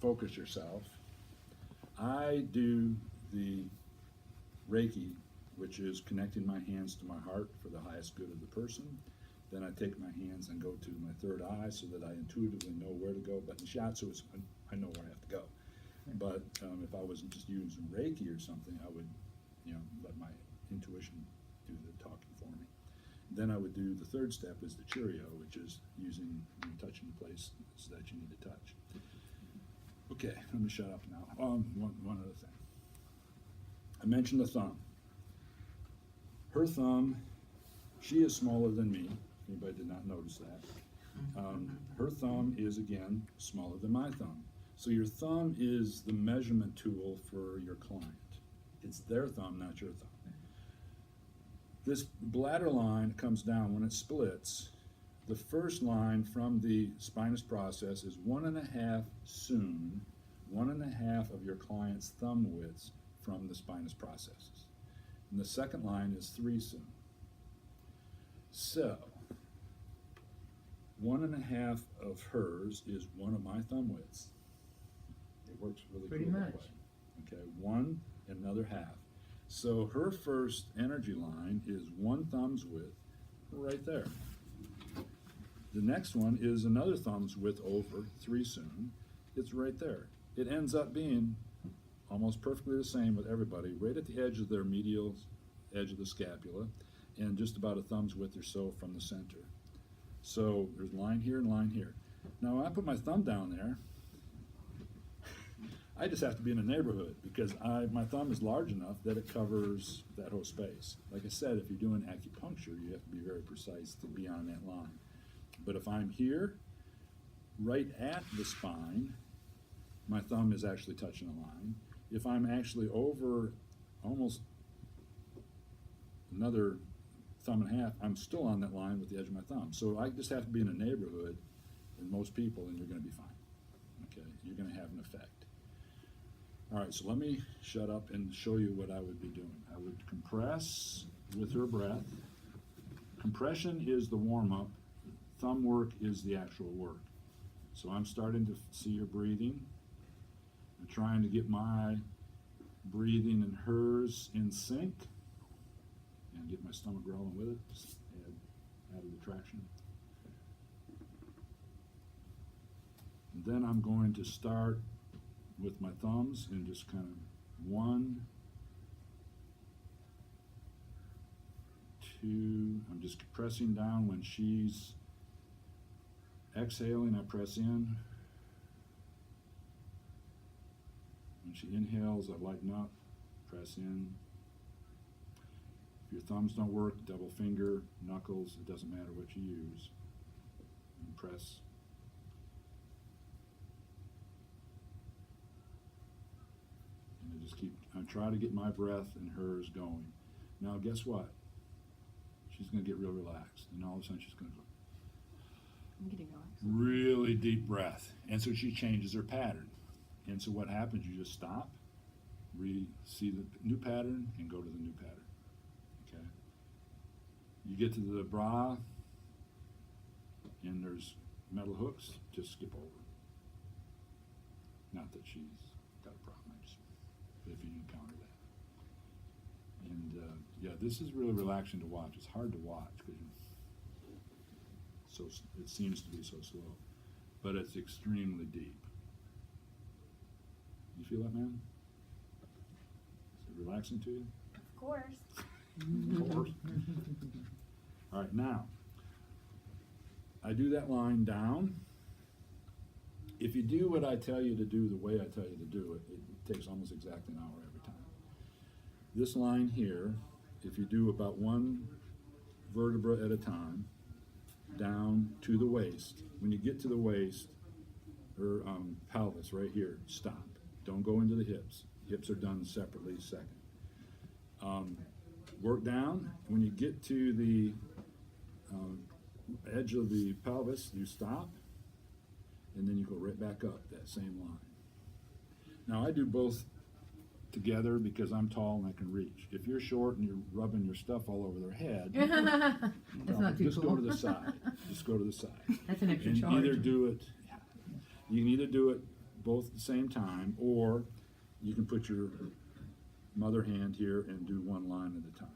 focus yourself. I do the Reiki, which is connecting my hands to my heart for the highest good of the person. Then I take my hands and go to my third eye so that I intuitively know where to go. But in Shiatsu, I know where I have to go. But if I was just using Reiki or something, I would, let my intuition do the talking for me. Then I would do the third step is the Cheerio, which is using touching the place that you need to touch. Okay, let me shut up now. One other thing. I mentioned the thumb. Her thumb, she is smaller than me. Anybody did not notice that. Her thumb is, again, smaller than my thumb. So your thumb is the measurement tool for your client. It's their thumb, not your thumb. This bladder line comes down when it splits. The first line from the spinous process is 1.5 soon, 1.5 of your client's thumb widths from the spinous processes. And the second line is 3 soon. So, 1.5 of hers is 1 of my thumb widths. It works really Pretty cool much. that way. Okay, 1 and another half. So her first energy line is 1 thumb's width right there. The next one is another thumb's width over 3 soon. It's right there. It ends up being almost perfectly the same with everybody, right at the edge of their medial edge of the scapula, and just about a thumb's width or so from the center. So there's line here and line here. Now when I put my thumb down there, I just have to be in a neighborhood because my thumb is large enough that it covers that whole space. Like I said, if you're doing acupuncture, you have to be very precise to be on that line. But if I'm here, right at the spine, my thumb is actually touching the line. If I'm actually over almost another thumb and a half, I'm still on that line with the edge of my thumb. So I just have to be in a neighborhood, and most people, and you're going to be fine. Okay, you're going to have an effect. All right, so let me shut up and show you what I would be doing. I would compress with her breath. Compression is the warm-up. Thumb work is the actual work. So I'm starting to see her breathing. I'm trying to get my breathing and hers in sync and get my stomach growling with it. Just add the traction. And then I'm going to start with my thumbs and just kind of 1, 2, I'm just pressing down when she's exhaling, I press in. When she inhales, I lighten up, press in. If your thumbs don't work, double finger, knuckles, it doesn't matter what you use. And press. And I try to get my breath and hers going. Now guess what? She's going to get real relaxed, and all of a sudden she's going to go I'm getting relaxed. really deep breath, and so she changes her pattern. And so what happens? You just stop, see the new pattern, and go to the new pattern. Okay. You get to the bra, and there's metal hooks. Just skip over. Not that she's got a problem, but if you encounter that. And yeah, this is really relaxing to watch. It's hard to watch because it seems to be so slow, but it's extremely deep. You feel that, man? Is it relaxing to you? Of course. Of course. All right, now, I do that line down. If you do what I tell you to do the way I tell you to do it, it takes almost exactly an hour every time. This line here, if you do about 1 vertebra at a time, down to the waist. When you get to the waist, or pelvis right here, stop. Don't go into the hips. Hips are done separately second. Work down. When you get to the edge of the pelvis, you stop, and then you go right back up that same line. Now I do both together because I'm tall and I can reach. If you're short and you're rubbing your stuff all over their head, That's not too just cool. go to the side. Just go to the side. That's an extra And charge. either do it, you can either do it both at the same time, or you can put your mother hand here and do one line at a time.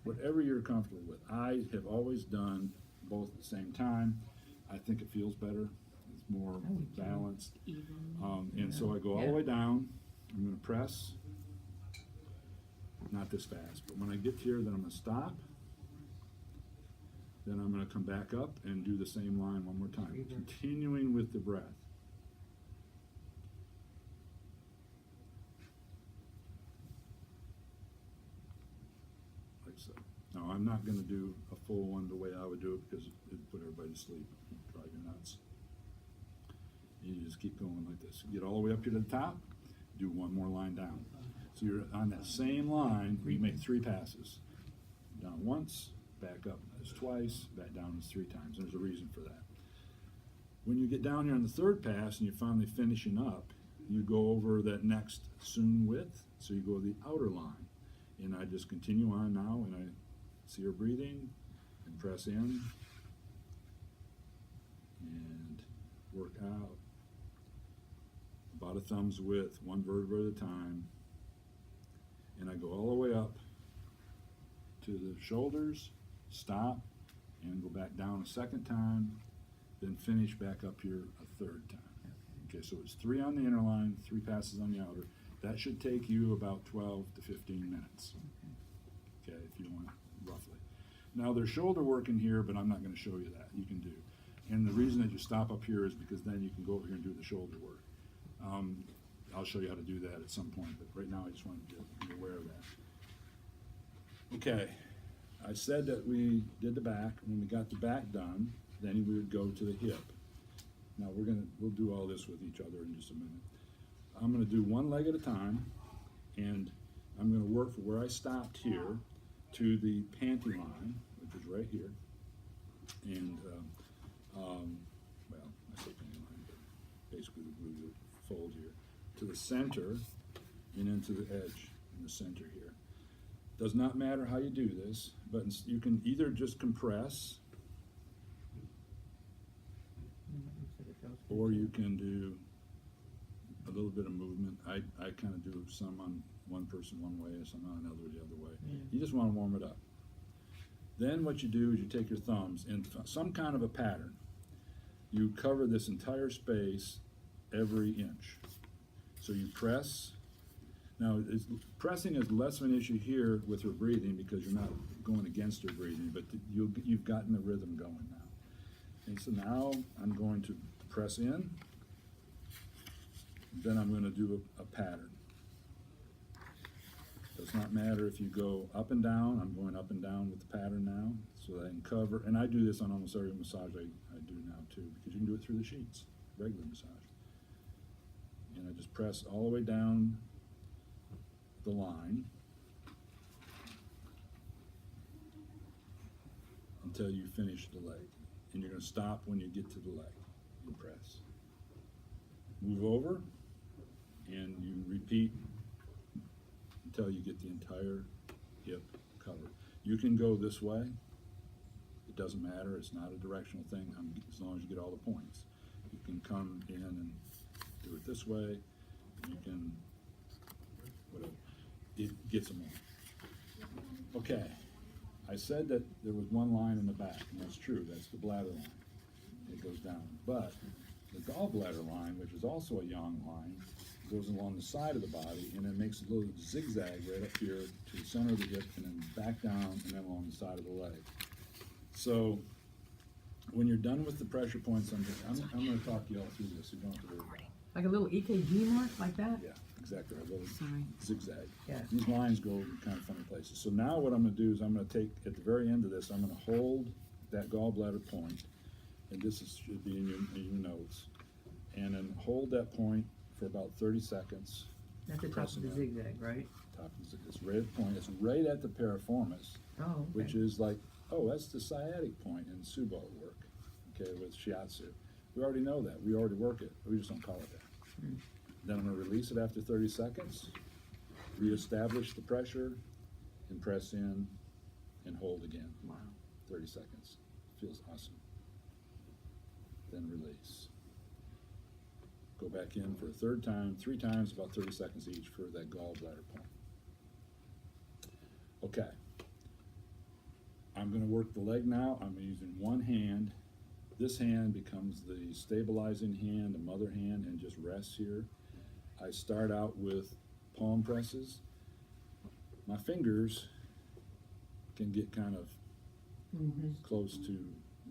Whatever you're comfortable with. I have always done both at the same time. I think it feels better. It's more I would too. balanced. Even. And so I go all the way down. I'm going to press. Not this fast, but when I get here, then I'm going to stop. Then I'm going to come back up and do the same line one more time, Reverse. continuing with the breath. Like so. Now, I'm not going to do a full one the way I would do it because it'd put everybody to sleep, drive you nuts. You just keep going like this. Get all the way up here to the top, do one more line down. So you're on that same line, you make 3 passes. Down once, back up is twice, back down is 3 times. There's a reason for that. When you get down here on the 3rd pass and you're finally finishing up, you go over that next soon width, so you go the outer line. And I just continue on now, and I see her breathing, and press in, and work out. About a thumb's width, 1 vertebra at a time. And I go all the way up to the shoulders, stop, and go back down a 2nd time, then finish back up here a 3rd time. Okay, so it's 3 on the inner line, 3 passes on the outer. That should take you about 12 to 15 minutes. Okay, if you want, roughly. Now there's shoulder work in here, but I'm not going to show you that. You can do. And the reason that you stop up here is because then you can go over here and do the shoulder work. I'll show you how to do that at some point, but right now I just wanted you to be aware of that. Okay, I said that we did the back. When we got the back done, then we would go to the hip. Now we'll do all this with each other in just a minute. I'm gonna do one leg at a time, and I'm gonna work from where I stopped here to the panty line, which is right here. And, well, I say panty line, but basically the fold here, to the center and into the edge in the center here. Does not matter how you do this, but you can either just compress, or you can do a little bit of movement. I kind of do some on one person one way, some on another the other way. You just want to warm it up. Then what you do is you take your thumbs in some kind of a pattern. You cover this entire space every inch. So you press. Now, pressing is less of an issue here with her breathing because you're not going against her breathing, but you've gotten the rhythm going now. And so now I'm going to press in. Then I'm going to do a pattern. Does not matter if you go up and down. I'm going up and down with the pattern now, so that I can cover. And I do this on almost every massage I do now too, because you can do it through the sheets, regular massage. And I just press all the way down the line until you finish the leg. And you're going to stop when you get to the leg and press. Move over, and you repeat until you get the entire hip covered. You can go this way. It doesn't matter. It's not a directional thing, as long as you get all the points. You can come in and do it this way. You can, whatever. It gets them all. Okay. I said that there was one line in the back, and that's true. That's the bladder line. It goes down. But the gallbladder line, which is also a yang line, goes along the side of the body, and it makes a little zigzag right up here to the center of the hip, and then back down, and then along the side of the leg. So when you're done with the pressure points, I'm going to talk you all through this. So you don't have to worry about it. Like a little EKG mark, like that? Yeah, exactly. A little Sorry. zigzag. Yeah. These lines go in kind of funny places. So now what I'm going to do is I'm going to take, at the very end of this, I'm going to hold that gallbladder point, and this should be in your notes, and then hold that point for about 30 seconds. That's the top of pressing the out. zigzag, right? Top of the it's right at the point. It's right at the piriformis, Oh, okay. which is like, oh, that's the sciatic point in Subo work, okay, with Shiatsu. We already know that. We already work it. We just don't call it that. Then I'm going to release it after 30 seconds, reestablish the pressure, and press in and hold again. Wow. 30 seconds. Feels awesome. Then release. Go back in for a third time, 3 times, about 30 seconds each for that gallbladder pump. Okay. I'm going to work the leg now. I'm using one hand. This hand becomes the stabilizing hand, the mother hand, and just rests here. I start out with palm presses. My fingers can get kind of close to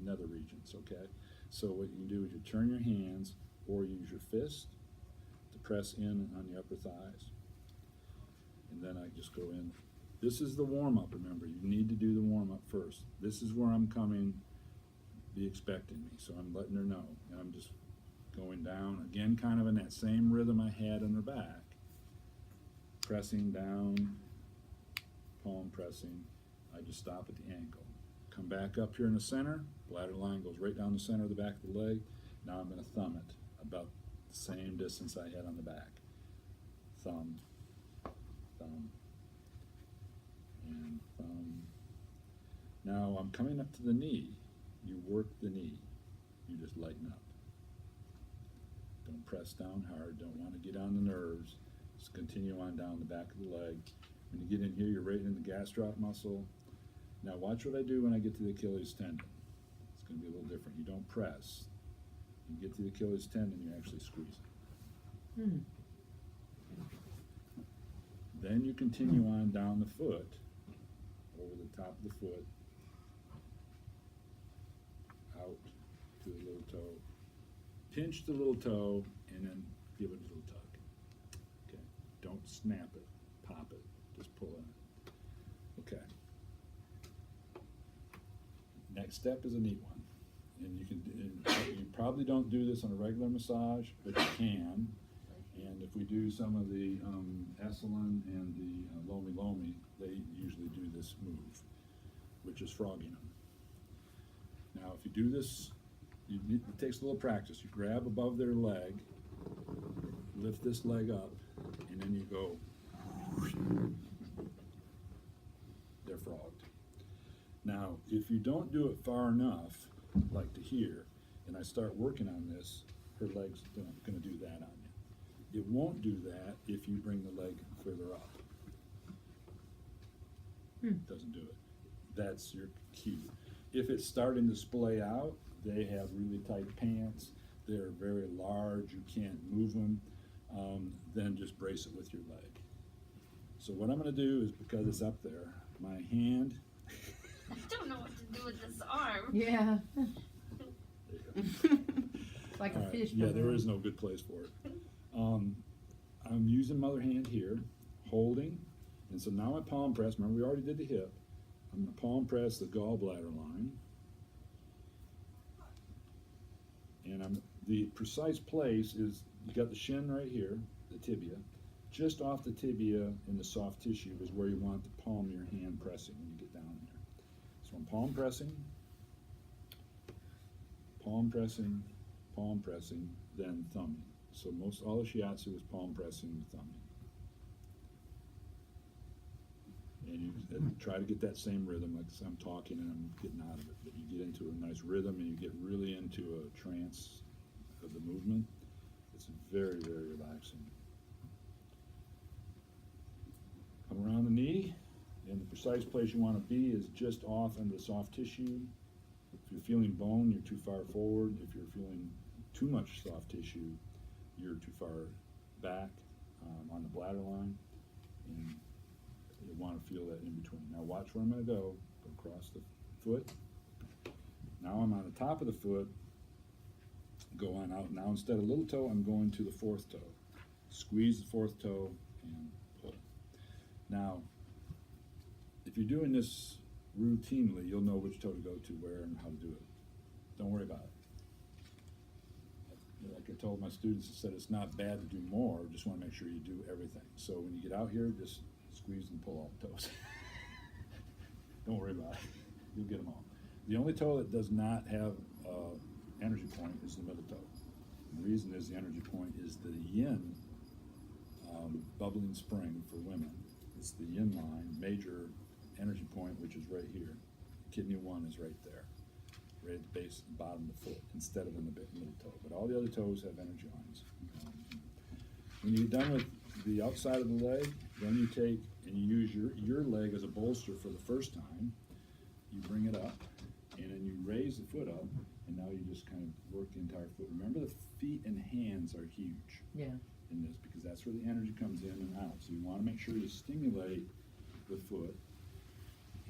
nether regions, okay? So what you can do is you turn your hands or use your fist to press in on the upper thighs. And then I just go in. This is the warm-up, remember. You need to do the warm-up first. This is where I'm coming, be expecting me. So I'm letting her know. And I'm just going down, again, kind of in that same rhythm I had in her back. Pressing down, palm pressing. I just stop at the ankle. Come back up here in the center. Bladder line goes right down the center of the back of the leg. Now I'm going to thumb it about the same distance I had on the back. Thumb, thumb, and thumb. Now I'm coming up to the knee. You work the knee. You just lighten up. Don't press down hard. Don't want to get on the nerves. Just continue on down the back of the leg. When you get in here, you're right in the gastroc muscle. Now watch what I do when I get to the Achilles tendon. It's going to be a little different. You don't press. You get to the Achilles tendon, you actually squeeze it. Then you continue on down the foot, over the top of the foot, out to the little toe. Pinch the little toe and then give it a little tug. Okay, don't snap it, pop it, just pull it. Okay. Next step is a neat one. And you probably don't do this on a regular massage, but you can. And if we do some of the Esalen and the Lomi Lomi, they usually do this move, which is frogging them. Now, if you do this, it takes a little practice. You grab above their leg, lift this leg up, and then you go. They're frogged. Now, if you don't do it far enough, like to here, and I start working on this, her leg's going to do that on you. It won't do that if you bring the leg further up. Doesn't do it. That's your cue. If it's starting to splay out, they have really tight pants, they're very large, you can't move them, then just brace it with your leg. So what I'm going to do is, because it's up there, my hand. I don't know what to do with this arm. Yeah. Like All a right, fish. yeah, there is no good place for it. I'm using mother hand here, holding, and so now I palm press. Remember, we already did the hip. I'm going to palm press the gallbladder line, and the precise place is, you got the shin right here, the tibia. Just off the tibia in the soft tissue is where you want the palm of your hand pressing when you get down there. So I'm palm pressing, then thumbing. So all of Shiatsu is palm pressing and thumbing. And you try to get that same rhythm, like I'm talking and I'm getting out of it, but you get into a nice rhythm and you get really into a trance of the movement. It's very, very relaxing. Come around the knee, and the precise place you want to be is just off into the soft tissue. If you're feeling bone, you're too far forward. If you're feeling too much soft tissue, you're too far back on the bladder line, and you want to feel that in between. Now watch where I'm going to go across the foot. Now I'm on the top of the foot, go on out. Now instead of little toe, I'm going to the fourth toe. Squeeze the fourth toe and pull. Now, if you're doing this routinely, you'll know which toe to go to where and how to do it. Don't worry about it. Like I told my students, I said it's not bad to do more, just want to make sure you do everything. So when you get out here, just squeeze and pull all the toes. Don't worry about it. You'll get them all. The only toe that does not have energy point is the middle toe. And the reason is the energy point is the yin bubbling spring for women. It's the yin line, major energy point, which is right here. Kidney 1 is right there, right at the base, bottom of the foot, instead of in the middle toe. But all the other toes have energy lines. Okay? When you're done with the outside of the leg, then you take and you use your leg as a bolster for the first time. You bring it up, and then you raise the foot up, and now you just kind of work the entire foot. Remember, the feet and hands are huge Yeah. in this, because that's where the energy comes in and out. So you want to make sure you stimulate the foot.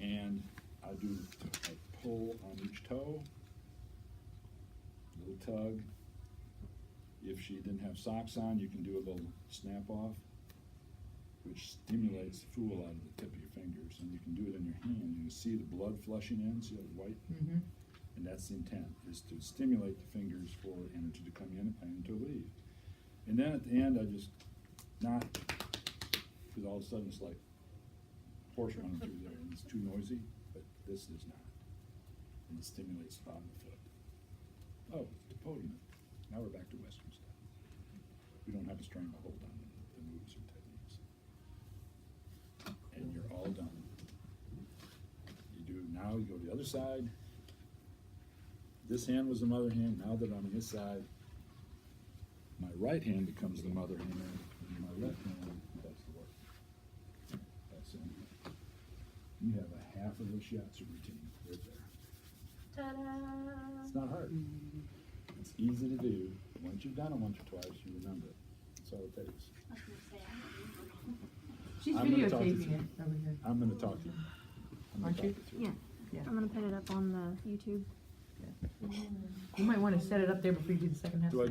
And I do a pull on each toe, a little tug. If she didn't have socks on, you can do a little snap off, which stimulates the fool out of the tip of your fingers. And you can do it in your hand. You can see the blood flushing in, see that white? Mm-hmm. And that's the intent, is to stimulate the fingers for energy to come in and to leave. And then at the end, I just not, because all of a sudden it's like horse running through there, and it's too noisy, but this is not. And it stimulates the bottom of the foot. Oh, the podium. Now we're back to Western stuff. We don't have a stranglehold on the moves or techniques. And you're all done. You do, now you go to the other side. This hand was the mother hand. Now that I'm on this side, my right hand becomes the mother hand, and my left hand does the work. That's it. You have a half of the Shiatsu routine right there. Ta-da! It's not hard. It's easy to do. Once you've done it once or twice, you remember it. That's all it takes. I was gonna say, I don't know. She's I'm gonna talk to videotaping you. it over here. I'm gonna talk to you. I'm gonna Aren't talk you? through. Yeah, Yeah. I'm gonna put it up on the YouTube. You might want to set it up there before you do the second half. Do I